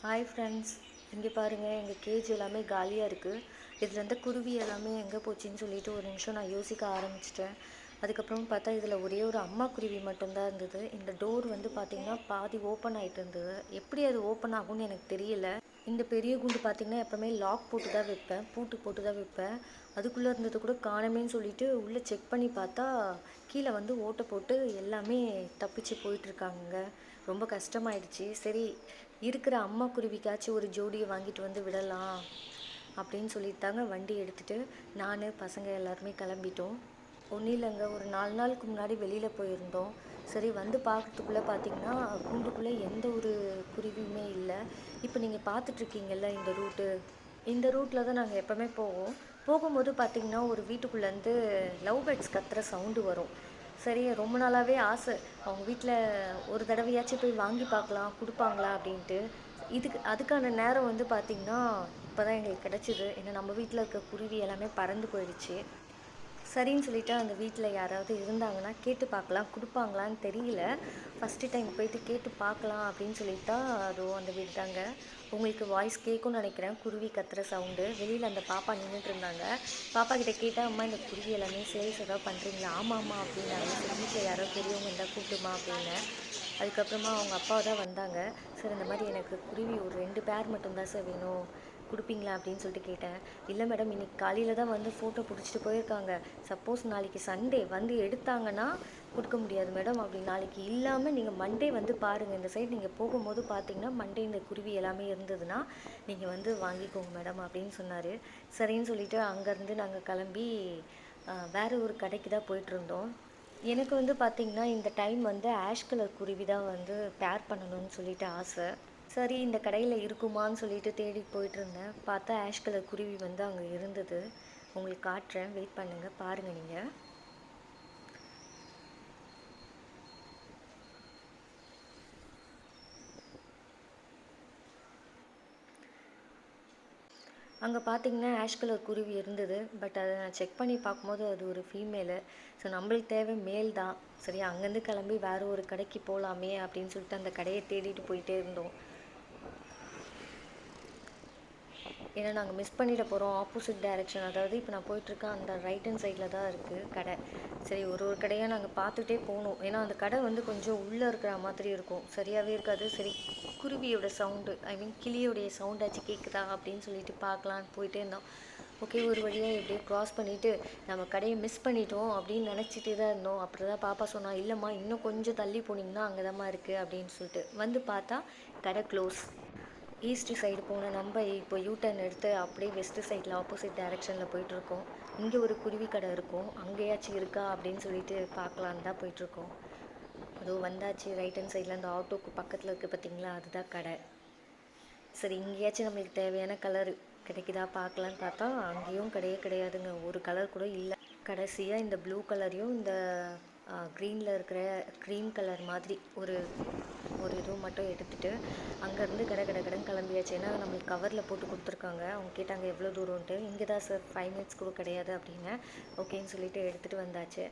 Hi friends, இங்கே பாருங்கள் எங்கள் கேஜ் எல்லாமே காலியாக இருக்குது. இதில் இருந்த குருவி எல்லாமே எங்கே போச்சுன்னு சொல்லிட்டு ஒரு நிமிஷம் நான் யோசிக்க ஆரம்பிச்சிட்டேன். அதுக்கப்புறம் பார்த்தா இதில் ஒரே ஒரு அம்மா குருவி மட்டும்தான் இருந்தது. இந்த டோர் வந்து பார்த்திங்கன்னா பாதி ஓப்பன் ஆகிட்டு இருந்தது. எப்படி அது ஓப்பன் ஆகும்னு எனக்கு தெரியல. இந்த பெரிய கூண்டு பார்த்திங்கன்னா எப்போவுமே லாக் போட்டு தான் வைப்பேன், பூட்டு போட்டு தான் வைப்பேன். அதுக்குள்ளே இருந்தது கூட காணமேன்னு சொல்லிட்டு உள்ளே செக் பண்ணி பார்த்தா கீழே வந்து ஓட்டை போட்டு எல்லாமே தப்பிச்சு போயிட்டுருக்காங்க. ரொம்ப கஷ்டமாயிடுச்சு. சரி, இருக்கிற அம்மா குருவிக்காச்சும் ஒரு ஜோடியை வாங்கிட்டு வந்து விடலாம் அப்படின்னு சொல்லிட்டாங்க. வண்டி எடுத்துகிட்டு நான் பசங்க எல்லாருமே கிளம்பிட்டோம். ஒன்றும் இல்லைங்க, ஒரு 4 நாளுக்கு முன்னாடி வெளியில் போயிருந்தோம். சரி, வந்து பார்க்கறதுக்குள்ளே பார்த்திங்கன்னா கூண்டுக்குள்ளே எந்த ஒரு குருவியுமே இல்லை. இப்போ நீங்கள் பார்த்துட்ருக்கீங்கல்ல இந்த ரூட்டில் தான் நாங்கள் எப்போவுமே போவோம். போகும்போது பார்த்திங்கன்னா ஒரு வீட்டுக்குள்ளேருந்து லவ் பேர்ட்ஸ் கத்துற சவுண்டு வரும். சரி, ரொம்ப நாளாகவே ஆசை அவங்க வீட்டில் ஒரு தடவையாச்சும் போய் வாங்கி பார்க்கலாம், கொடுப்பாங்களா அப்படின்ட்டு. அதுக்கான நேரம் வந்து பார்த்திங்கன்னா இப்போ தான் எங்களுக்கு கிடச்சிது. ஏன்னா நம்ம வீட்டில் இருக்க குருவி எல்லாமே பறந்து போயிடுச்சு. சரின்னு சொல்லிவிட்டு அந்த வீட்டில் யாராவது இருந்தாங்கன்னா கேட்டு பார்க்கலாம், கொடுப்பாங்களான்னு தெரியல. ஃபஸ்ட்டு டைம் போயிட்டு கேட்டு பார்க்கலாம் அப்படின்னு சொல்லிட்டா அதுவும் அந்த வீடு தாங்க. உங்களுக்கு வாய்ஸ் கேட்கும்னு நினைக்கிறேன், குருவி கத்துற சவுண்டு. வெளியில் அந்த பாப்பா நின்றுட்டு இருந்தாங்க. பாப்பா கிட்டே கேட்டால், அம்மா இந்த குருவி எல்லாமே சேல்ஸ் ஏதாவது பண்ணுறீங்களா? ஆமாம்மா அப்படின்னாங்க. சரி, வீட்டில் யாரோ பெரியவங்க இருந்தால் கூப்பிட்டுமா அப்படின்னு. அதுக்கப்புறமா அவங்க அப்பாவை தான் வந்தாங்க. சார், இந்த மாதிரி எனக்கு குருவி ஒரு 2 பேர் மட்டும்தான் சார் வேணும், கொடுப்பீங்களா அப்படின்னு சொல்லிட்டு கேட்டேன். இல்லை மேடம், இன்றைக்கி காலையில் தான் வந்து ஃபோட்டோ பிடிச்சிட்டு போயிருக்காங்க. சப்போஸ் நாளைக்கு சண்டே வந்து எடுத்தாங்கன்னா கொடுக்க முடியாது மேடம். அப்படி நாளைக்கு இல்லாமல் நீங்கள் மண்டே வந்து பாருங்கள், இந்த சைடு நீங்கள் போகும்போது பார்த்தீங்கன்னா மண்டே இந்த குருவி எல்லாமே இருந்ததுன்னா நீங்கள் வந்து வாங்கிக்கோங்க மேடம் அப்படின்னு சொன்னார். சரின்னு சொல்லிவிட்டு அங்கேருந்து நாங்கள் கிளம்பி வேறு ஒரு கடைக்கு தான் போயிட்டுருந்தோம். எனக்கு வந்து பார்த்திங்கன்னா இந்த டைம் வந்து ஆஷ் கலர் குருவி தான் வந்து பேர் பண்ணணும்னு சொல்லிட்டு ஆசை. சரி, இந்த கடையில் இருக்குமான்னு சொல்லிட்டு தேடி போயிட்டுருந்தேன். பார்த்தா ஆஷ் கலர் குருவி வந்து அங்கே இருந்தது. உங்களுக்கு காட்டுறேன், வெயிட் பண்ணுங்கள், பாருங்கள் நீங்கள். அங்கே பார்த்தீங்கன்னா ஆஷ் கலர் குருவி இருந்தது. பட் அதை நான் செக் பண்ணி பார்க்கும்போது அது ஒரு ஃபீமேலு. ஸோ நம்மளுக்கு தேவை மேல் தான். சரி, அங்கேருந்து கிளம்பி வேறு ஒரு கடைக்கு போகலாமே அப்படின்னு சொல்லிட்டு அந்த கடையை தேடிட்டு போயிட்டே இருந்தோம். ஏன்னா நாங்கள் மிஸ் பண்ணிட போகிறோம். ஆப்போசிட் டைரெக்ஷன், அதாவது இப்போ நான் போயிட்டுருக்கேன் அந்த ரைட் ஹேண்ட் சைடில் தான் இருக்குது கடை. சரி, ஒரு கடையாக நாங்கள் பார்த்துட்டே போகணும். ஏன்னா அந்த கடை வந்து கொஞ்சம் உள்ளே இருக்கிற மாதிரி இருக்கும், சரியாகவே இருக்காது. சரி, குருவியோட சவுண்டு, ஐ மீன் கிளியோடைய சவுண்டாச்சு கேட்குதா அப்படின்னு சொல்லிட்டு பார்க்கலான்னு போயிட்டே இருந்தோம். ஓகே, ஒரு வழியாக எப்படியோ க்ராஸ் பண்ணிவிட்டு நம்ம கடையை மிஸ் பண்ணிட்டோம் அப்படின்னு நினச்சிட்டே தான் இருந்தோம். அப்படி தான் பாப்பா சொன்னால், இல்லைம்மா இன்னும் கொஞ்சம் தள்ளி போனீங்கன்னா அங்கே தான்மா இருக்குது அப்படின்னு சொல்லிட்டு. வந்து பார்த்தா கடை க்ளோஸ். ஈஸ்ட் சைடு போன நம்ம இப்போ யூட்டர்ன் எடுத்து அப்படியே வெஸ்ட்டு சைடில் ஆப்போசிட் டைரெக்ஷனில் போயிட்டுருக்கோம். இங்கே ஒரு குருவி கடை இருக்கும், அங்கேயாச்சும் இருக்கா அப்படின்னு சொல்லிட்டு பார்க்கலான்னு தான் போயிட்டுருக்கோம். அதுவும் வந்தாச்சு. ரைட் ஹேண்ட் சைடில் அந்த ஆட்டோக்கு பக்கத்தில் இருக்குது பார்த்தீங்களா, அதுதான் கடை. சரி, இங்கேயாச்சும் நம்மளுக்கு தேவையான கலர் கிடைக்குதா பார்க்கலான்னு பார்த்தா அங்கேயும் கிடையாதுங்க, ஒரு கலர் கூட இல்லை. கடைசியாக இந்த ப்ளூ கலரையும் இந்த க்ரீனில் இருக்கிற க்ரீம் கலர் மாதிரி ஒரு இதுவும் மட்டும் எடுத்துகிட்டு அங்கேருந்து கடன் கிளம்பியாச்சு. ஏன்னா நம்மளுக்கு கவரில் போட்டு கொடுத்துருக்காங்க. அவங்க கேட்டாங்க எவ்வளோ தூரம்ன்ட்டு. இங்கே தான் சார், 5 மினிட்ஸ் கூட கிடையாது அப்படின்னு. ஓகேன்னு சொல்லிட்டு எடுத்துகிட்டு வந்தாச்சு.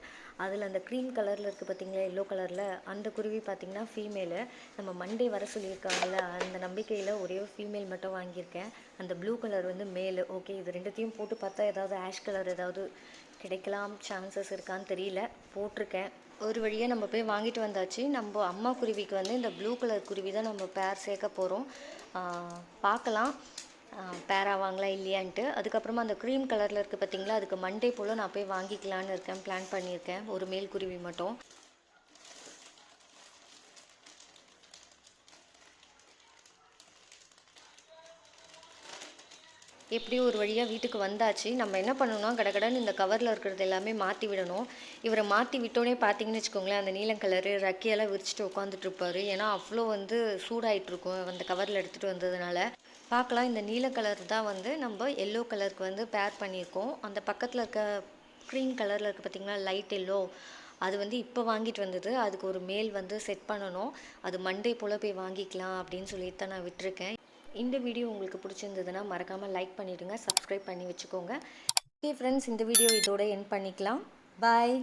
அதில் அந்த க்ரீம் கலரில் இருக்குது பார்த்தீங்களா, எல்லோ கலரில், அந்த குருவி பார்த்திங்கன்னா ஃபீமேலு. நம்ம மண்டே வர சொல்லியிருக்காங்கல்ல, அந்த நம்பிக்கையில் ஒரே ஒரு ஃபீமேல் மட்டும் வாங்கியிருக்கேன். அந்த ப்ளூ கலர் வந்து மேலு. ஓகே, இது ரெண்டுத்தையும் போட்டு பார்த்தா ஏதாவது ஆஷ் கலர் ஏதாவது கிடைக்கலாம், சான்சஸ் இருக்கான்னு தெரியல. போட்டிருக்கேன். ஒரு வழியாக நம்ம போய் வாங்கிட்டு வந்தாச்சு. நம்ம அம்மா குருவிக்கு வந்து இந்த ப்ளூ கலர் குருவி தான் நம்ம பேர் சேர்க்க போகிறோம். பார்க்கலாம் பேர் ஆவாங்களா இல்லையான்ட்டு. அதுக்கப்புறமா அந்த க்ரீம் கலரில் இருக்குது பார்த்திங்களா, அதுக்கு மண்டே போல் நான் போய் வாங்கிக்கலான்னு இருக்கேன், பிளான் பண்ணியிருக்கேன். ஒரு மேல் குருவி மட்டும். எப்படியும் ஒரு வழியாக வீட்டுக்கு வந்தாச்சு. நம்ம என்ன பண்ணணும்னா கடகடன்னு இந்த கவரில் இருக்கிறது எல்லாமே மாற்றி விடணும். இவரை மாற்றி விட்டோன்னே பார்த்தீங்கன்னு வச்சுக்கோங்களேன், அந்த நீலம் கலரு ரெக்கையெல்லாம் விரிச்சிட்டு உட்காந்துட்ருப்பாரு. ஏன்னா அவ்வளோ வந்து சூடாகிட்ருக்கும் அந்த கவரில் எடுத்துகிட்டு வந்ததுனால. பார்க்கலாம், இந்த நீல கலர் தான் வந்து நம்ம எல்லோ கலருக்கு வந்து பேர் பண்ணியிருக்கோம். அந்த பக்கத்தில் இருக்க க்ரீம் கலரில் இருக்குது பார்த்திங்களா, லைட் எல்லோ, அது வந்து இப்போ வாங்கிட்டு வந்தது. அதுக்கு ஒரு மேல் வந்து செட் பண்ணணும். அது மண்டே போல் போய் வாங்கிக்கலாம் அப்படின்னு சொல்லிட்டு தான் நான் விட்டுருக்கேன். இந்த வீடியோ உங்களுக்கு பிடிச்சிருந்ததுன்னா மறக்காமல் லைக் பண்ணிவிடுங்க, சப்ஸ்கிரைப் பண்ணி வச்சுக்கோங்க. ஓகே ஃப்ரெண்ட்ஸ், இந்த வீடியோ இதோட எண்ட் பண்ணிக்கலாம். பாய்.